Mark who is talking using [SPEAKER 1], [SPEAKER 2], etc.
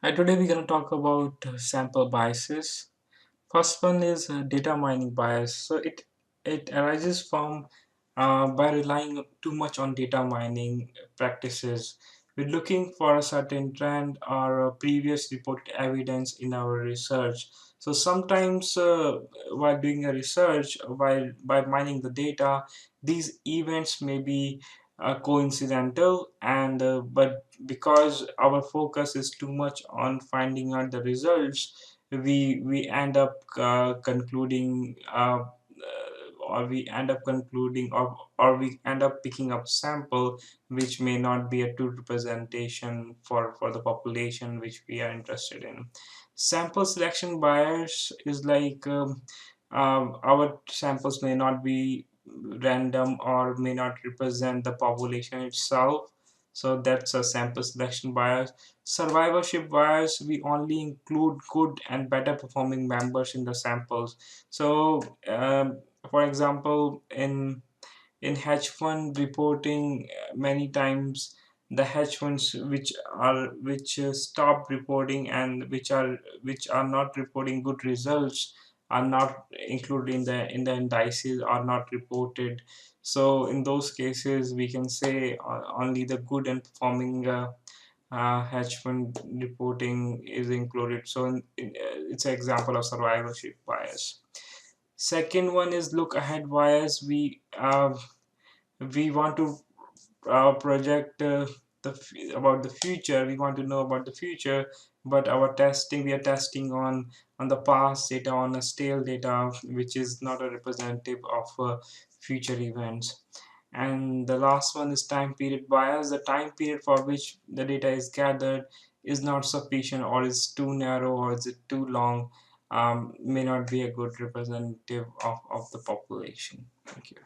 [SPEAKER 1] Hi, today we're going to talk about sample biases. First one is data mining bias. So it arises from by relying too much on data mining practices. We're looking for a certain trend or a previous reported evidence in our research. So sometimes while doing a research, while by mining the data, these events may be coincidental, and but because our focus is too much on finding out the results, we end up concluding or we end up concluding or we end up picking up sample which may not be a true representation for the population which we are interested in. Sample selection bias is like our samples may not be random or may not represent the population itself, so that's a sample selection bias. Survivorship bias, we only include good and better performing members in the samples. So for example, in hedge fund reporting, many times the hedge funds which stop reporting and which are not reporting good results are not included in the indices, are not reported. So in those cases we can say only the good and performing hedge fund reporting is included. So it's an example of survivorship bias. Second one is look ahead bias. We want to project about the future. We want to know about the future, but our testing, we are testing on the past data, on a stale data which is not a representative of future events. And the last one is time period bias. The time period for which the data is gathered is not sufficient, or is too narrow, or is it too long, may not be a good representative of the population. Thank you.